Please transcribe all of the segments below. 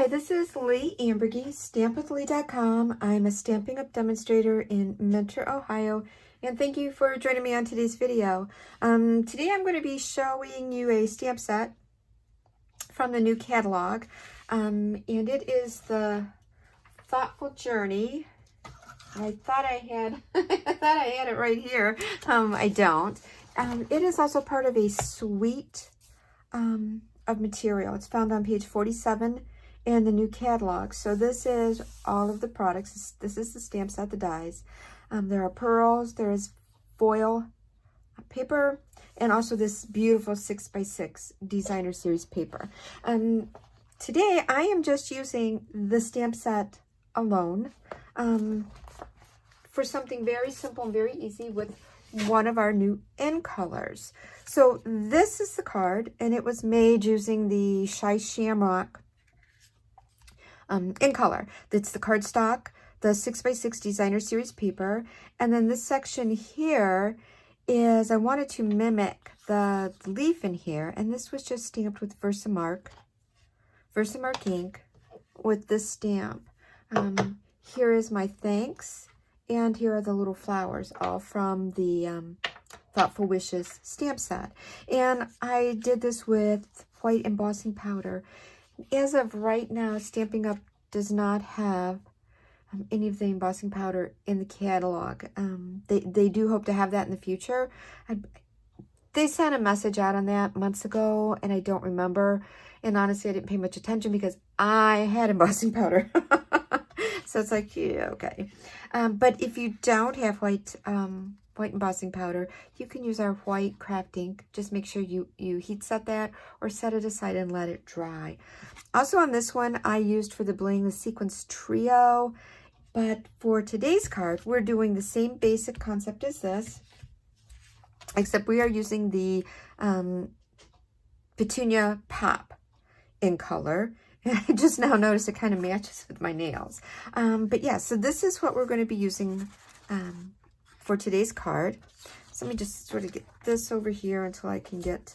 Hi, this is Leigh Ambergy, stampwithleigh.com. I'm a Stampin' Up! Demonstrator in Mentor, Ohio, and thank you for joining me on today's video. Today I'm going to be showing you a stamp set from the new catalog, and it is the Thoughtful Journey. I thought I had, I had it right here. I don't. It is also part of a suite of material. It's found on page 47 in the new catalog. So this is all of the products. This is the stamp set, the dies. There are pearls, there is foil paper, and also this beautiful 6x6 designer series paper. Today I am just using the stamp set alone for something very simple and very easy with one of our new in colors. So this is the card, and it was made using the Shy Shamrock in color. That's the cardstock, the 6x6 designer series paper, and then this section here is, I wanted to mimic the leaf in here, and this was just stamped with Versamark ink with this stamp. Here is my thanks, and here are the little flowers, all from the Thoughtful Wishes stamp set. And I did this with white embossing powder. As of right now, Stampin' Up! Does not have any of the embossing powder in the catalog. They do hope to have that in the future. They sent a message out on that months ago, and I don't remember. And honestly, I didn't pay much attention because I had embossing powder. So it's like, yeah, okay. But if you don't have white embossing powder, you can use our white craft ink. Just make sure you heat set that or set it aside and let it dry. Also on this one, I used for the bling the Sequence Trio. But for today's card, we're doing the same basic concept as this, except we are using the Petunia Pop in color. And I just now noticed it kind of matches with my nails. But yeah, so this is what we're going to be using for today's card. So let me just sort of get this over here until I can get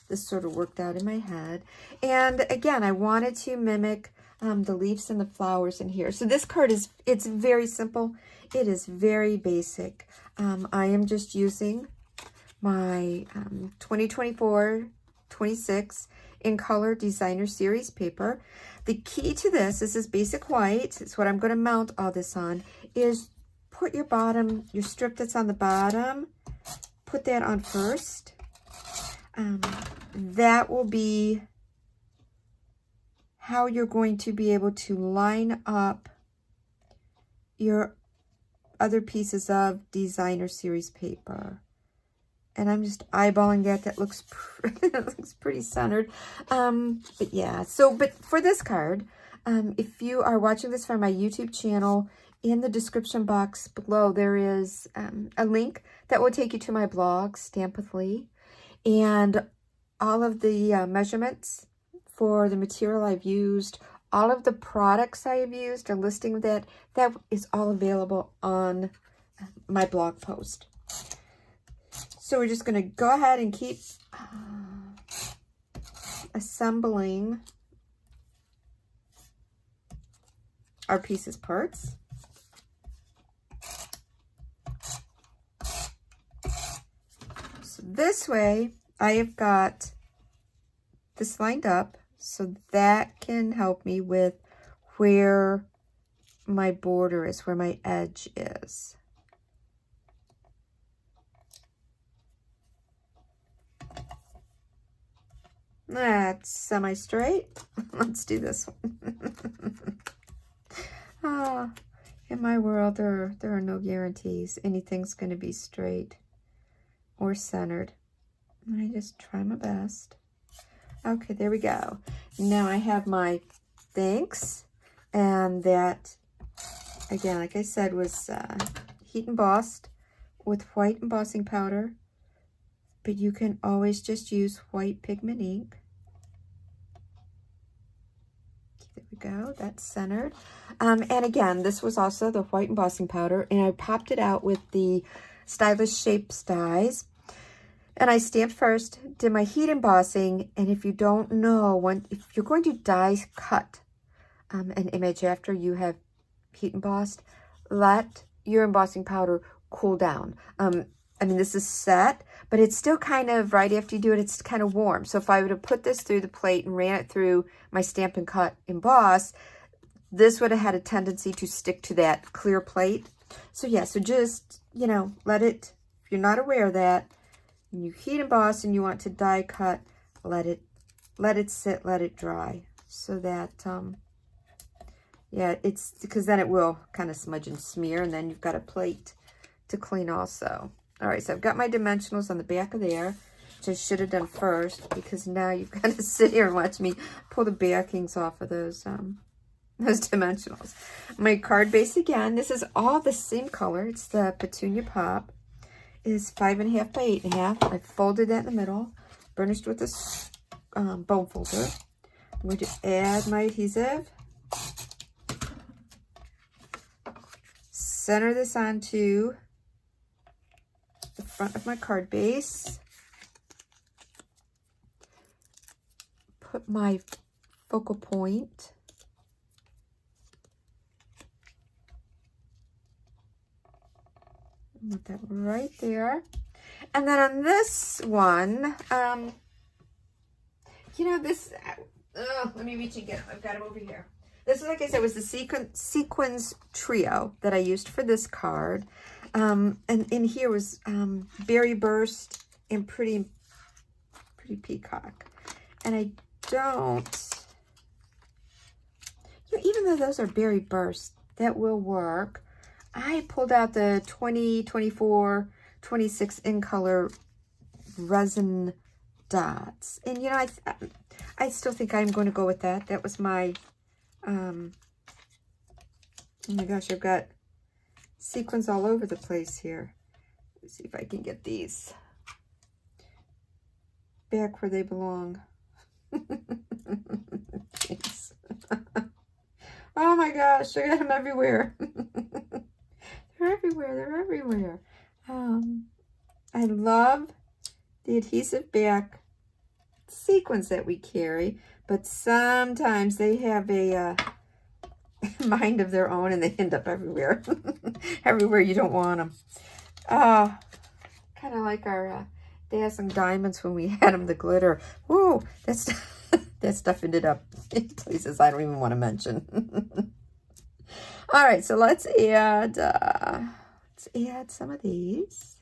this sort of worked out in my head. And again, I wanted to mimic the leaves and the flowers in here. So this card it's very simple. It is very basic. I am just using my 2024-26 in color designer series paper. The key to this is basic white. It's what I'm going to mount all this on, is put your strip that's on the bottom, put that on first. That will be how you're going to be able to line up your other pieces of designer series paper. And I'm just eyeballing that. That looks that looks pretty centered. But yeah, but for this card, if you are watching this from my YouTube channel, in the description box below, there is a link that will take you to my blog, Stamp with Leigh, and all of the measurements for the material I've used, all of the products I have used, a listing of that is all available on my blog post. So we're just going to go ahead and keep assembling our pieces parts. So this way I have got this lined up, so that can help me with where my border is, where my edge is. That's semi-straight. Let's do this one. In my world, there are no guarantees. Anything's going to be straight or centered. I just try my best. Okay, there we go. Now I have my thanks, and that, again, like I said, was heat embossed with white embossing powder, but you can always just use white pigment ink. There we go, that's centered. And again, this was also the white embossing powder, and I popped it out with the Stylish Shapes dies. And I stamped first, did my heat embossing, and if you don't know, if you're going to die cut an image after you have heat embossed, let your embossing powder cool down. I mean, this is set, but it's still kind of, right after you do it, it's kind of warm. So if I were to put this through the plate and ran it through my Stampin' Cut emboss, this would have had a tendency to stick to that clear plate. So yeah, so just, you know, let it, if you're not aware of that, when you heat emboss and you want to die cut, let it sit, let it dry. So that, yeah, it's, because then it will kind of smudge and smear, and then you've got a plate to clean also. All right, so I've got my dimensionals on the back of there, which I should have done first, because now you've got to sit here and watch me pull the backings off of those dimensionals. My card base again, this is all the same color. It's the Petunia Pop. It is 5.5 by 8.5. I folded that in the middle, burnished with this bone folder. I'm going to add my adhesive. Center this onto the front of my card base. Put my focal point. Put that right there. And then on this one, you know, this, let me reach and get them. I've got them over here. This, like I said, was the sequins trio that I used for this card. And in here was Berry Burst and Pretty Peacock. And I don't, you know, even though those are Berry Burst, that will work. I pulled out the 20, 24, 26 in color resin dots. And, you know, I still think I'm going to go with that. That was my, oh my gosh, I've got sequins all over the place here. Let's see if I can get these back where they belong. Thanks. Oh my gosh, I got them everywhere. They're everywhere, they're everywhere. I love the adhesive back sequins that we carry, but sometimes they have a mind of their own and they end up everywhere. Everywhere you don't want them. Kind of like our dazzling diamonds when we had them, the glitter. Whoa, that stuff ended up in places I don't even want to mention. All right, so let's add some of these.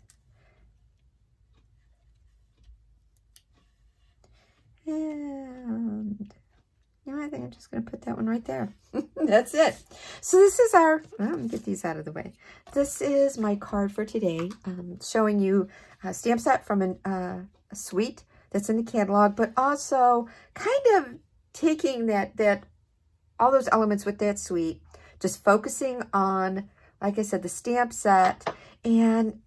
And you know, I think I'm just going to put that one right there. That's it. So this is our, let me get these out of the way. This is my card for today, showing you a stamp set from a suite that's in the catalog, but also kind of taking that all those elements with that suite, just focusing on, like I said, the stamp set, and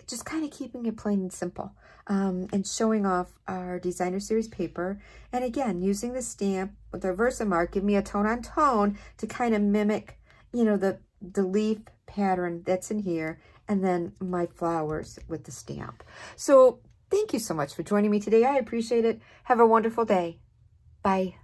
just kind of keeping it plain and simple, and showing off our designer series paper. And again, using the stamp with our Versamark, give me a tone on tone to kind of mimic, you know, the leaf pattern that's in here, and then my flowers with the stamp. So thank you so much for joining me today. I appreciate it. Have a wonderful day. Bye.